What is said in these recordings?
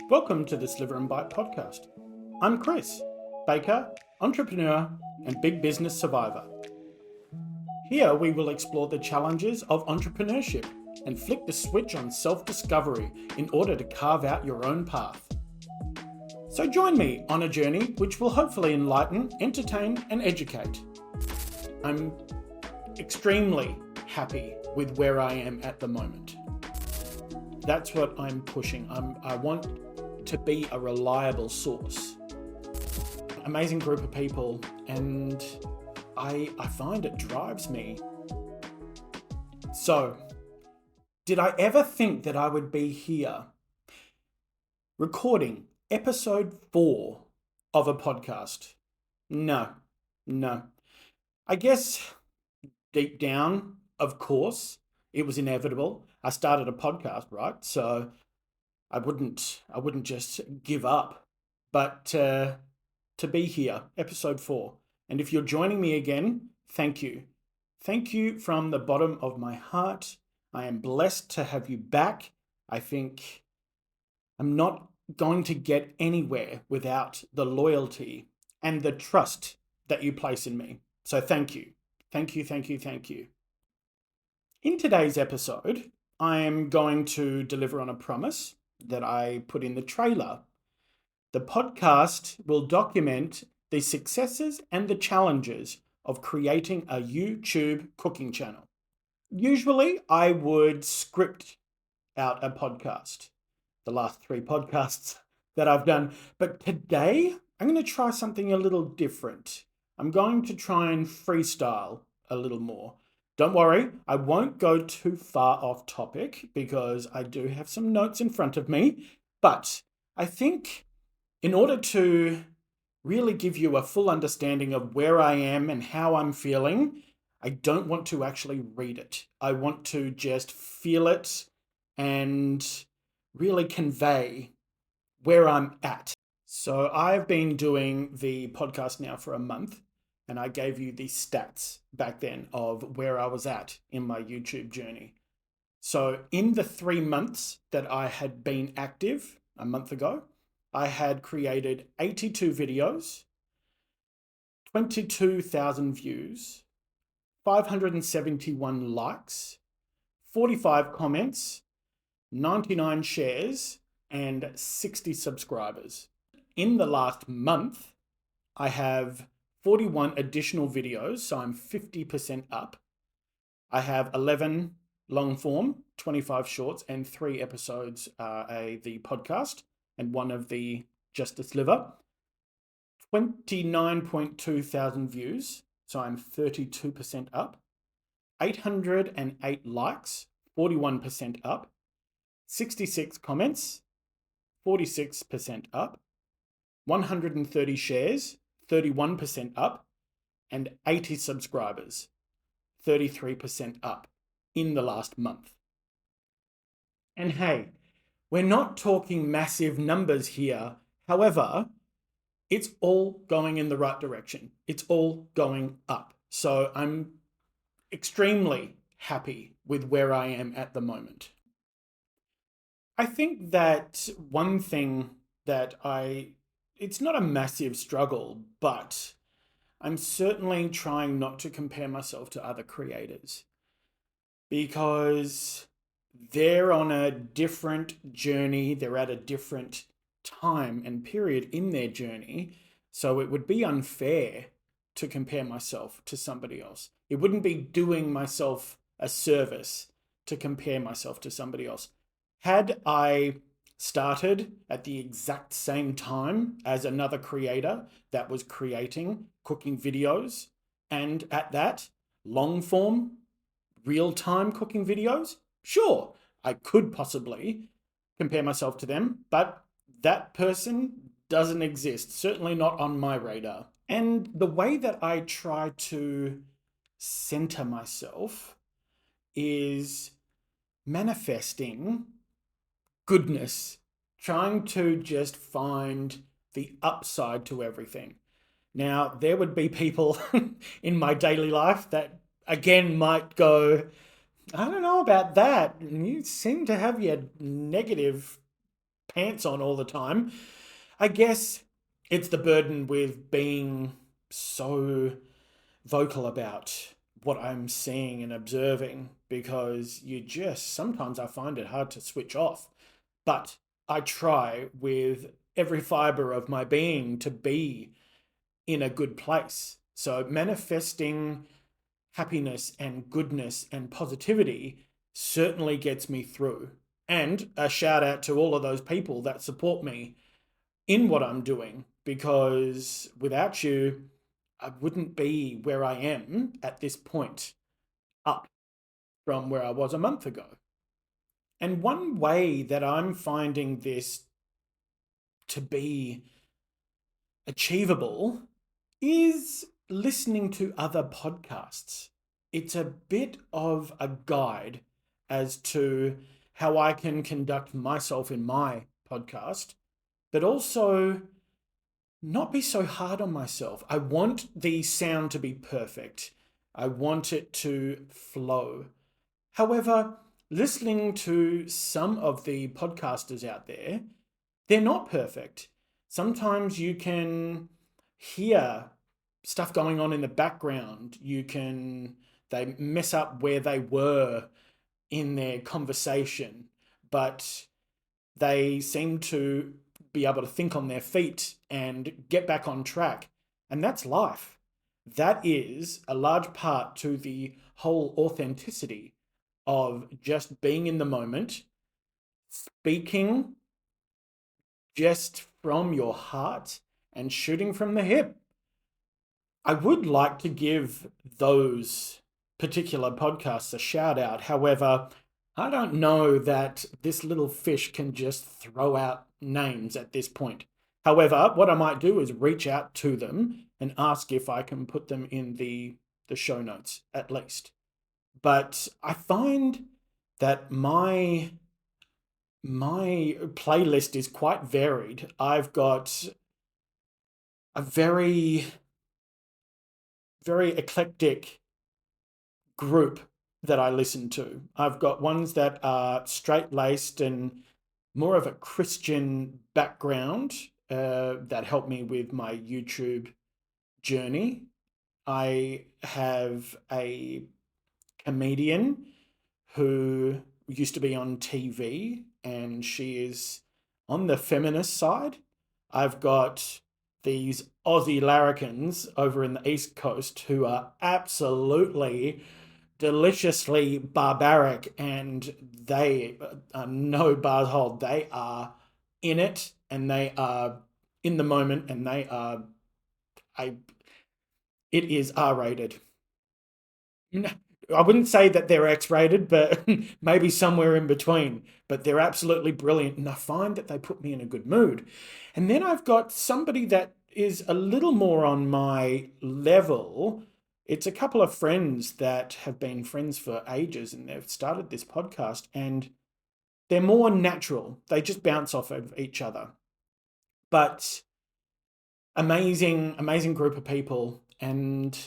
Welcome to the Sliver and Bite podcast. I'm Chris, baker, entrepreneur, and big business survivor. Here we will explore the challenges of entrepreneurship and flick the switch on self-discovery in order to carve out your own path. So join me on a journey which will hopefully enlighten, entertain, and educate. I'm extremely happy with where I am at the moment. That's what I'm pushing. I want to be a reliable source. Amazing group of people, and I find it drives me. So, did I ever think that I would be here recording episode 4 of a podcast? No. I guess deep down, of course, it was inevitable. I started a podcast, right? So I wouldn't just give up. But to be here, episode 4. And if you're joining me again, thank you. Thank you from the bottom of my heart. I am blessed to have you back. I think I'm not going to get anywhere without the loyalty and the trust that you place in me. So thank you. Thank you. In today's episode, I am going to deliver on a promise that I put in the trailer. The podcast will document the successes and the challenges of creating a YouTube cooking channel. Usually, I would script out a podcast, the last 3 podcasts that I've done. But today, I'm going to try something a little different. I'm going to try and freestyle a little more. Don't worry, I won't go too far off topic because I do have some notes in front of me. But I think in order to really give you a full understanding of where I am and how I'm feeling, I don't want to actually read it. I want to just feel it and really convey where I'm at. So I've been doing the podcast now for a month. And I gave you the stats back then of where I was at in my YouTube journey. So in the 3 months that I had been active a month ago, I had created 82 videos, 22,000 views, 571 likes, 45 comments, 99 shares, and 60 subscribers. In the last month, I have 41 additional videos, so I'm 50% up. I have 11 long form, 25 shorts, and 3 episodes the podcast, and one of the Just a Sliver. 29.2 thousand views, so I'm 32% up. 808 likes, 41% up. 66 comments, 46% up. 130 shares, 31% up, and 80 subscribers, 33% up in the last month. And hey, we're not talking massive numbers here. However, it's all going in the right direction. It's all going up. So I'm extremely happy with where I am at the moment. I think that one thing that it's not a massive struggle, but I'm certainly trying not to compare myself to other creators because they're on a different journey. They're at a different time and period in their journey. So it would be unfair to compare myself to somebody else. It wouldn't be doing myself a service to compare myself to somebody else. Had I started at the exact same time as another creator that was creating cooking videos, and at that, long form, real-time cooking videos, sure, I could possibly compare myself to them, but that person doesn't exist, certainly not on my radar. And the way that I try to center myself is manifesting goodness, trying to just find the upside to everything. Now, there would be people in my daily life that, again, might go, I don't know about that. You seem to have your negative pants on all the time. I guess it's the burden with being so vocal about what I'm seeing and observing, because sometimes I find it hard to switch off. But I try with every fiber of my being to be in a good place. So manifesting happiness and goodness and positivity certainly gets me through. And a shout out to all of those people that support me in what I'm doing, because without you, I wouldn't be where I am at this point, up from where I was a month ago. And one way that I'm finding this to be achievable is listening to other podcasts. It's a bit of a guide as to how I can conduct myself in my podcast, but also not be so hard on myself. I want the sound to be perfect. I want it to flow. However, listening to some of the podcasters out there, they're not perfect. Sometimes you can hear stuff going on in the background. They mess up where they were in their conversation, but they seem to be able to think on their feet and get back on track. And that's life. That is a large part to the whole authenticity of just being in the moment, speaking just from your heart and shooting from the hip. I would like to give those particular podcasts a shout out. However, I don't know that this little fish can just throw out names at this point. However, what I might do is reach out to them and ask if I can put them in the show notes at least. But I find that my playlist is quite varied. I've got a very, very eclectic group that I listen to. I've got ones that are straight-laced and more of a Christian background that help me with my YouTube journey. I have a comedian who used to be on TV, and she is on the feminist side. I've got these Aussie larrikins over in the East Coast who are absolutely deliciously barbaric, and they are no bars hold. They are in it, and they are in the moment, and it is R-rated. I wouldn't say that they're X-rated, but maybe somewhere in between. But they're absolutely brilliant, and I find that they put me in a good mood. And then I've got somebody that is a little more on my level. It's a couple of friends that have been friends for ages, and they've started this podcast, and they're more natural. They just bounce off of each other. But amazing group of people, and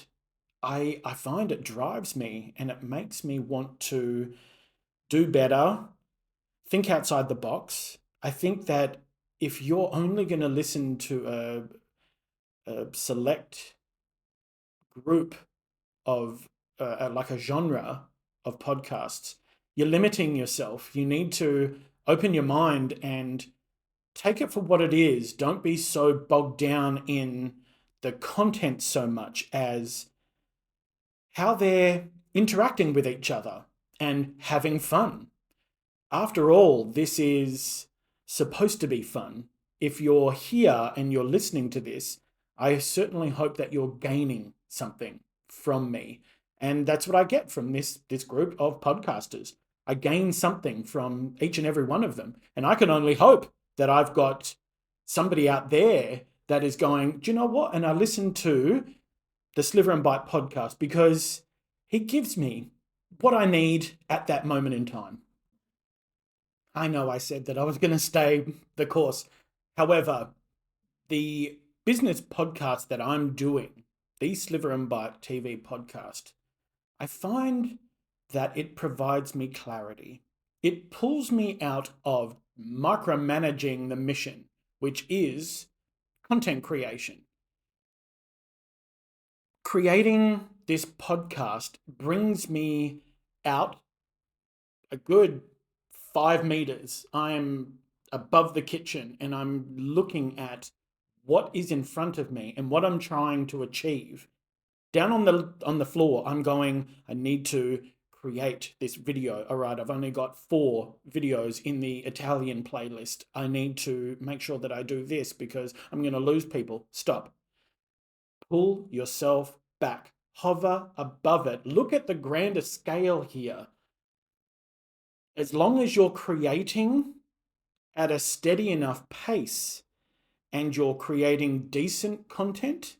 I find it drives me, and it makes me want to do better, think outside the box. I think that if you're only going to listen to a select group of like a genre of podcasts, you're limiting yourself. You need to open your mind and take it for what it is. Don't be so bogged down in the content so much as how they're interacting with each other and having fun. After all, this is supposed to be fun. If you're here and you're listening to this, I certainly hope that you're gaining something from me. And that's what I get from this group of podcasters. I gain something from each and every one of them. And I can only hope that I've got somebody out there that is going, do you know what? And I listen to the Sliver and Bite podcast because he gives me what I need at that moment in time. I know I said that I was going to stay the course. However, the business podcast that I'm doing, the Sliver and Bite TV podcast, I find that it provides me clarity. It pulls me out of micromanaging the mission, which is content creation. Creating this podcast brings me out a good 5 meters. I'm above the kitchen and I'm looking at what is in front of me and what I'm trying to achieve. Down on the floor, I'm going, I need to create this video. All right, I've only got 4 videos in the Italian playlist. I need to make sure that I do this because I'm going to lose people. Stop. Pull yourself back. Hover above it. Look at the grander scale here. As long as you're creating at a steady enough pace and you're creating decent content,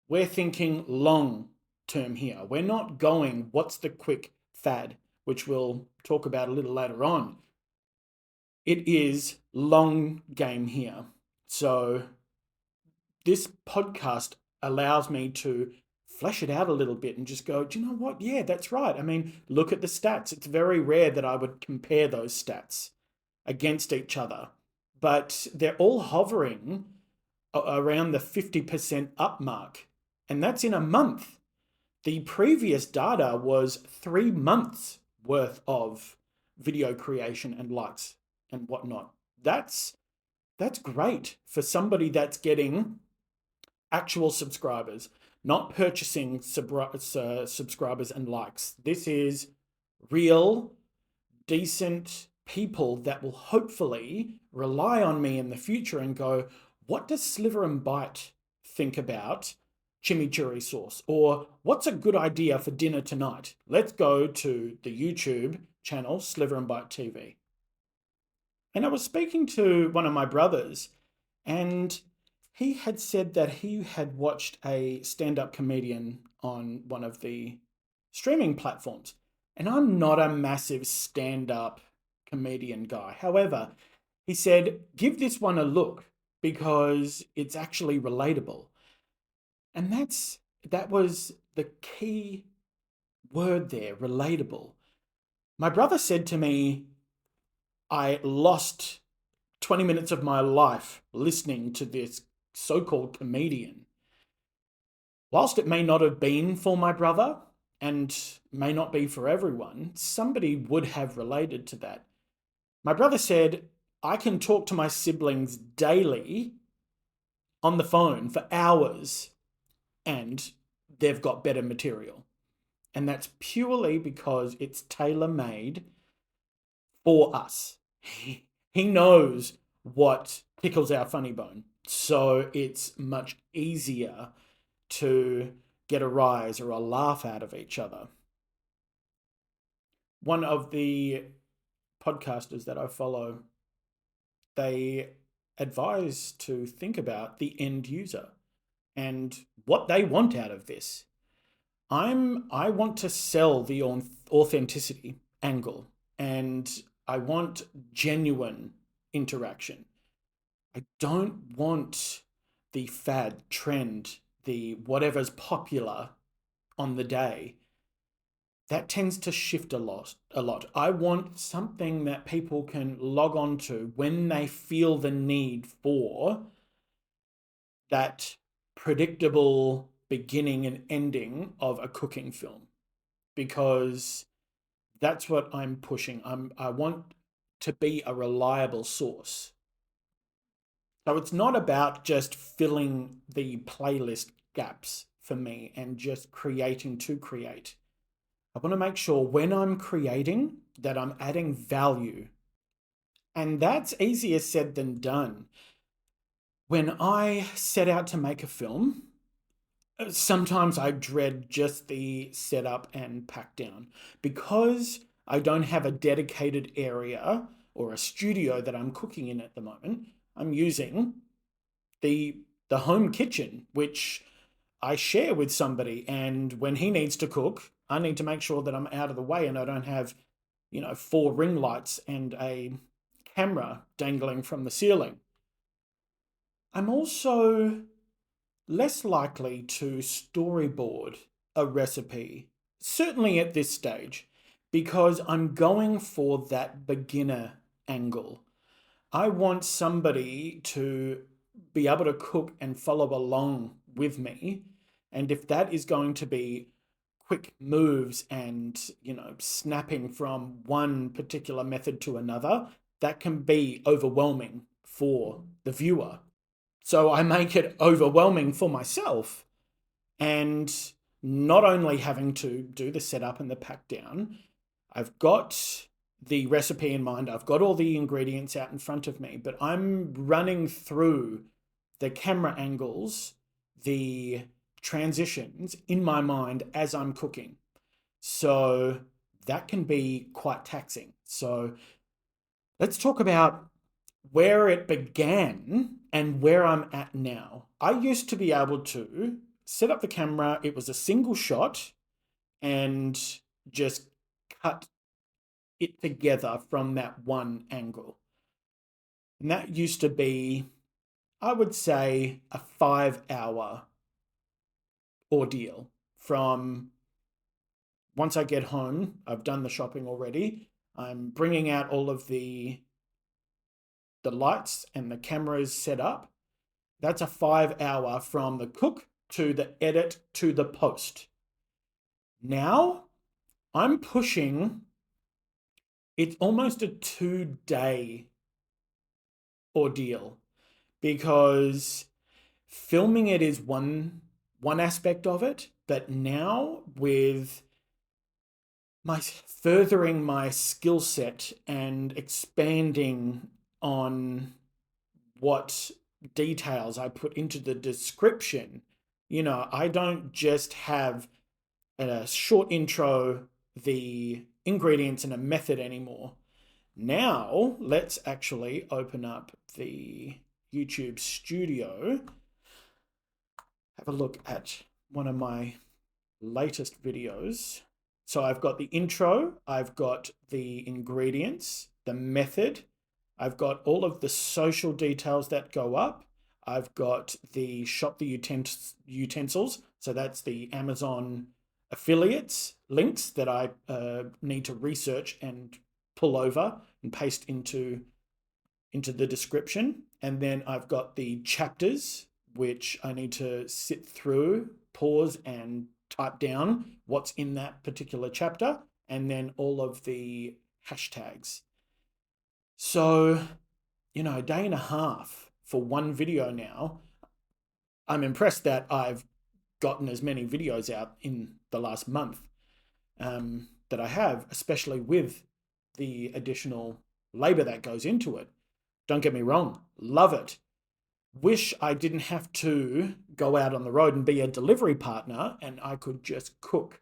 we're thinking long term here. We're not going, what's the quick fad, which we'll talk about a little later on. It is long game here. So this podcast allows me to flesh it out a little bit and just go, do you know what? Yeah, that's right. I mean, look at the stats. It's very rare that I would compare those stats against each other, but they're all hovering around the 50% up mark. And that's in a month. The previous data was 3 months worth of video creation and likes and whatnot. That's great for somebody that's getting actual subscribers, not purchasing subscribers and likes. This is real, decent people that will hopefully rely on me in the future and go, what does Sliver and Bite think about chimichurri sauce? Or what's a good idea for dinner tonight? Let's go to the YouTube channel, Sliver and Bite TV. And I was speaking to one of my brothers, and he had said that he had watched a stand-up comedian on one of the streaming platforms. And I'm not a massive stand-up comedian guy. However, he said, give this one a look because it's actually relatable. And that was the key word there, relatable. My brother said to me, I lost 20 minutes of my life listening to this so-called comedian. Whilst it may not have been for my brother and may not be for everyone, somebody would have related to that. My brother said, I can talk to my siblings daily on the phone for hours and they've got better material. And that's purely because it's tailor-made for us. He knows what tickles our funny bone. So it's much easier to get a rise or a laugh out of each other. One of the podcasters that I follow, they advise to think about the end user and what they want out of this. I want to sell the authenticity angle, and I want genuine interaction. I don't want the fad, trend, the whatever's popular on the day. That tends to shift a lot. I want something that people can log on to when they feel the need for that predictable beginning and ending of a cooking film, because that's what I'm pushing. I want to be a reliable source. So it's not about just filling the playlist gaps for me and just creating to create. I want to make sure when I'm creating that I'm adding value. And that's easier said than done. When I set out to make a film, sometimes I dread just the setup and pack down because I don't have a dedicated area or a studio that I'm cooking in at the moment. I'm using the home kitchen, which I share with somebody. And when he needs to cook, I need to make sure that I'm out of the way and I don't have, 4 ring lights and a camera dangling from the ceiling. I'm also less likely to storyboard a recipe, certainly at this stage, because I'm going for that beginner angle. I want somebody to be able to cook and follow along with me. And if that is going to be quick moves and, snapping from one particular method to another, that can be overwhelming for the viewer. So I make it overwhelming for myself, and not only having to do the setup and the pack down, I've got the recipe in mind, I've got all the ingredients out in front of me, but I'm running through the camera angles, the transitions in my mind as I'm cooking. So that can be quite taxing. So let's talk about where it began and where I'm at now. I used to be able to set up the camera, it was a single shot, and just cut it together from that one angle. And that used to be, I would say, a 5-hour ordeal from once I get home, I've done the shopping already. I'm bringing out all of the lights and the cameras set up. That's a 5-hour from the cook to the edit to the post. Now I'm pushing, it's almost a 2-day ordeal, because filming it is one aspect of it, but now with my furthering my skill set and expanding on what details I put into the description, I don't just have a short intro, the ingredients, and a method anymore. Now let's actually open up the YouTube studio, have a look at one of my latest videos. So I've got the intro, I've got the ingredients, the method, I've got all of the social details that go up. I've got the shop the utensils. So that's the Amazon affiliates links that I need to research and pull over and paste into the description. And then I've got the chapters, which I need to sit through, pause, and type down what's in that particular chapter, and then all of the hashtags. So, a day and a half for one video now. I'm impressed that I've gotten as many videos out in the last month that I have, especially with the additional labor that goes into it. Don't get me wrong, love it. Wish I didn't have to go out on the road and be a delivery partner, and I could just cook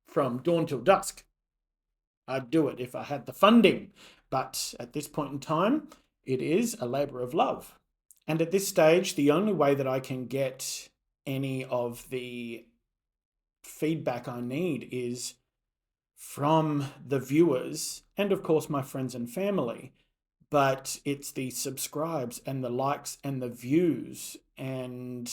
from dawn till dusk. I'd do it if I had the funding. But at this point in time, it is a labor of love. And at this stage, the only way that I can get any of the feedback I need is from the viewers and, of course, my friends and family. But it's the subscribes and the likes and the views and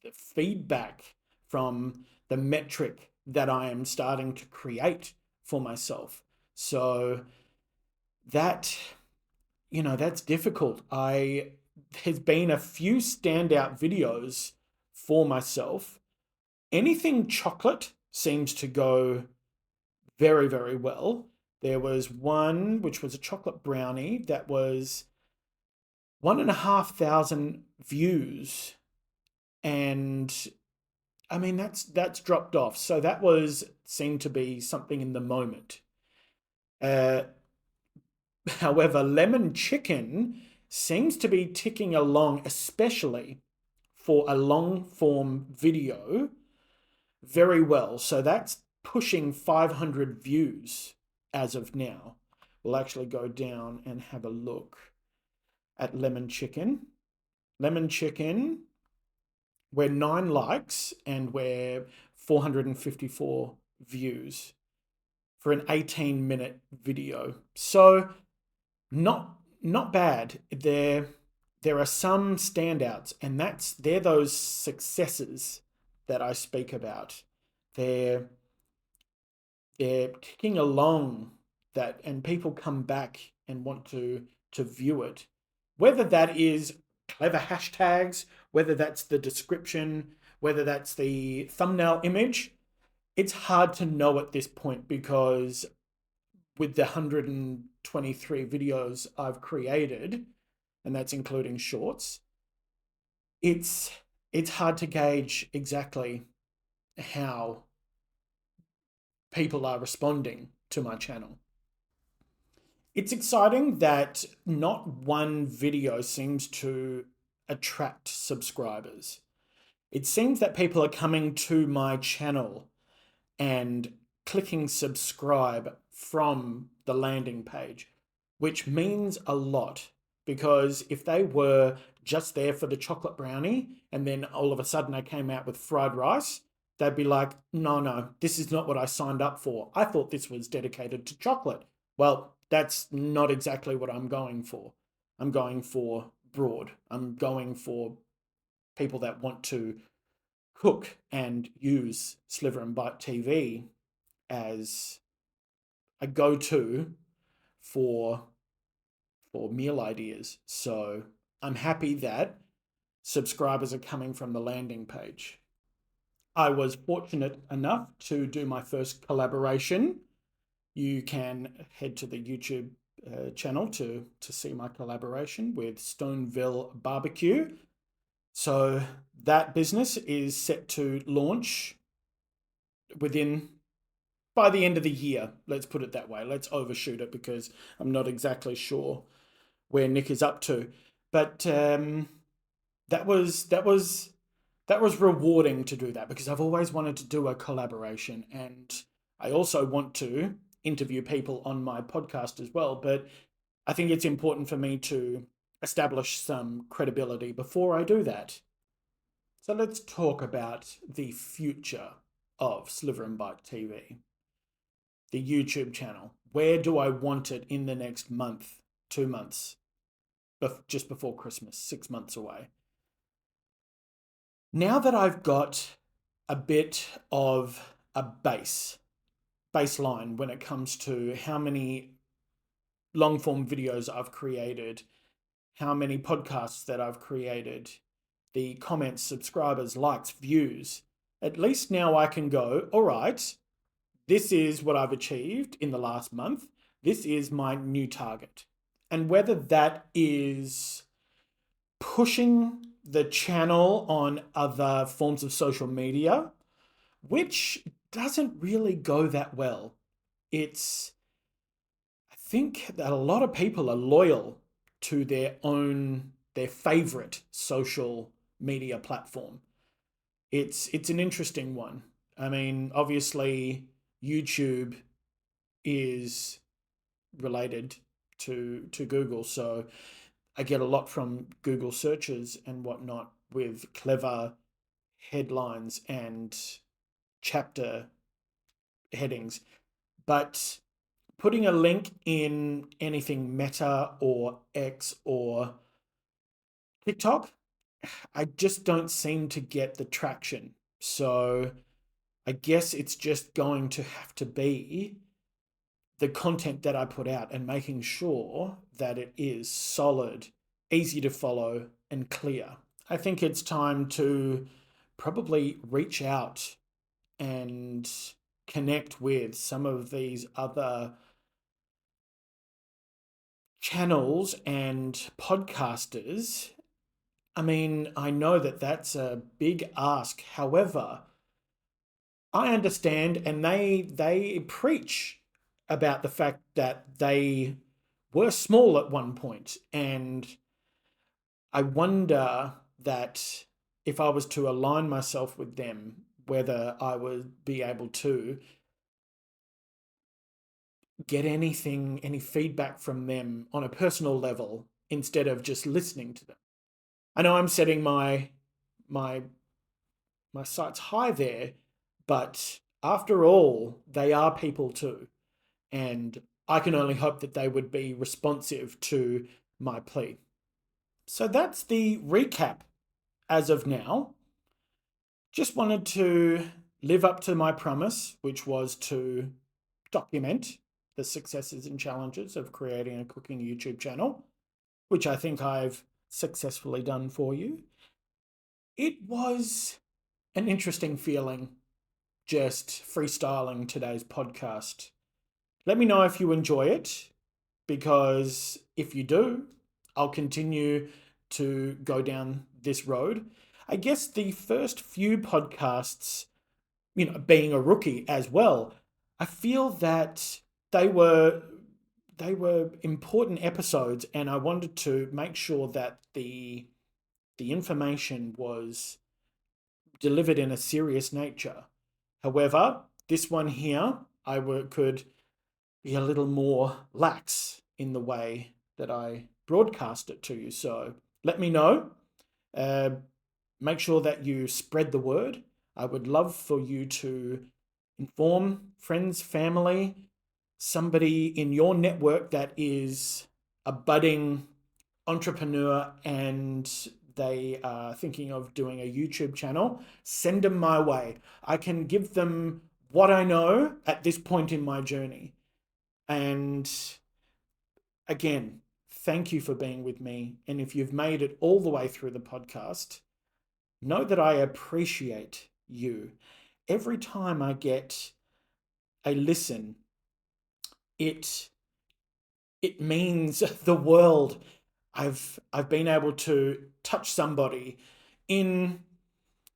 the feedback from the metric that I am starting to create for myself. So that's difficult. There's been a few standout videos for myself. Anything chocolate seems to go very, very well. There was one which was a chocolate brownie that was 1,500 views, and I mean that's dropped off. So that seemed to be something in the moment. However, lemon chicken seems to be ticking along, especially for a long form video, very well. So that's pushing 500 views as of now. We'll actually go down and have a look at lemon chicken. Lemon chicken, we're 9 likes and we're 454 views for an 18-minute video. So not bad. There are some standouts, and they're those successes that I speak about. They're ticking along that, and people come back and want to view it, whether that is clever hashtags, whether that's the description, whether that's the thumbnail image. It's hard to know at this point because with the 123 videos I've created, and that's including shorts, it's hard to gauge exactly how people are responding to my channel. It's exciting that not one video seems to attract subscribers. It seems that people are coming to my channel and clicking subscribe from the landing page, which means a lot, because if they were just there for the chocolate brownie and then all of a sudden I came out with fried rice, they'd be like, no, this is not what I signed up for. I thought this was dedicated to chocolate. Well, that's not exactly what I'm going for. I'm going for broad. I'm going for people that want to cook and use Sliver and Bite TV as a go-to for meal ideas. So I'm happy that subscribers are coming from the landing page. I was fortunate enough to do my first collaboration. You can head to the YouTube channel to see my collaboration with Stoneville Barbecue. So that business is set to launch by the end of the year. Let's put it that way. Let's overshoot it because I'm not exactly sure where Nick is up to. But that was rewarding to do that, because I've always wanted to do a collaboration, and I also want to interview people on my podcast as well. But I think it's important for me to establish some credibility before I do that. So let's talk about the future of Sliver and Bite TV, the YouTube channel. Where do I want it in the next month, 2 months, just before Christmas, 6 months away? Now that I've got a bit of a baseline when it comes to how many long form videos I've created, how many podcasts that I've created, the comments, subscribers, likes, views, at least now I can go, all right, this is what I've achieved in the last month. This is my new target. And whether that is pushing the channel on other forms of social media, which doesn't really go that well. I think that a lot of people are loyal to their favorite social media platform. It's an interesting one. I mean, obviously YouTube is related to Google, so I get a lot from Google searches and whatnot with clever headlines and chapter headings. But putting a link in anything Meta or X or TikTok, I just don't seem to get the traction. So I guess it's just going to have to be the content that I put out and making sure that it is solid, easy to follow, and clear. I think it's time to probably reach out and connect with some of these other channels and podcasters. I mean, I know that that's a big ask. However, I understand, and they preach about the fact that they were small at one point, and I wonder that if I was to align myself with them, whether I would be able to get any feedback from them on a personal level instead of just listening to them. I know I'm setting my sights high there, but after all, they are people too. And I can only hope that they would be responsive to my plea. So that's the recap as of now. Just wanted to live up to my promise, which was to document the successes and challenges of creating a cooking YouTube channel, which I think I've successfully done for you. It was an interesting feeling just freestyling today's podcast. Let me know if you enjoy it, because if you do, I'll continue to go down this road. I guess the first few podcasts, being a rookie as well, I feel that they were important episodes, and I wanted to make sure that the information was delivered in a serious nature. However, this one here, could be a little more lax in the way that I broadcast it to you. So let me know. Make sure that you spread the word. I would love for you to inform friends, family, somebody in your network that is a budding entrepreneur and they are thinking of doing a YouTube channel. Send them my way. I can give them what I know at this point in my journey. And again, thank you for being with me. And if you've made it all the way through the podcast, know that I appreciate you. Every time I get a listen, it means the world. I've been able to touch somebody in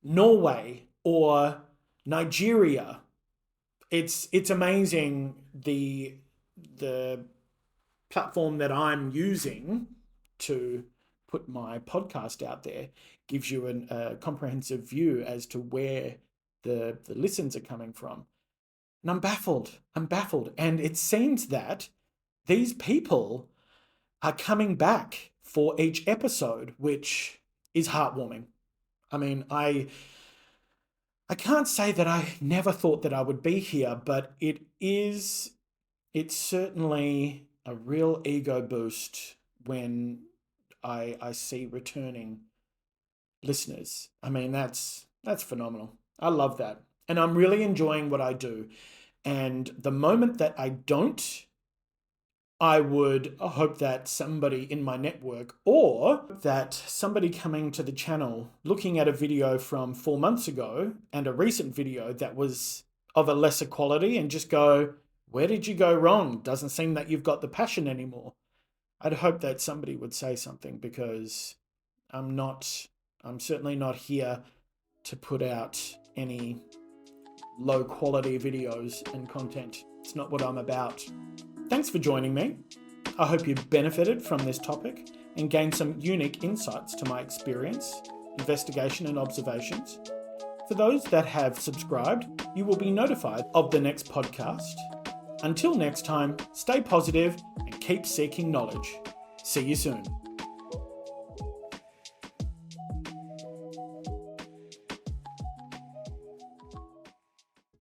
Norway or Nigeria. It's amazing the platform that I'm using to put my podcast out there gives you a comprehensive view as to where the listens are coming from. And I'm baffled. And it seems that these people are coming back for each episode, which is heartwarming. I mean, I can't say that I never thought that I would be here, but it's certainly a real ego boost when I see returning listeners. I mean, that's phenomenal. I love that. And I'm really enjoying what I do. And the moment that I don't, I would hope that somebody in my network or that somebody coming to the channel looking at a video from 4 months ago and a recent video that was of a lesser quality and just go, where did you go wrong? Doesn't seem that you've got the passion anymore. I'd hope that somebody would say something, because I'm certainly not here to put out any low quality videos and content. It's not what I'm about. Thanks for joining me. I hope you benefited from this topic and gained some unique insights to my experience, investigation and observations. For those that have subscribed, you will be notified of the next podcast. Until next time, stay positive and keep seeking knowledge. See you soon.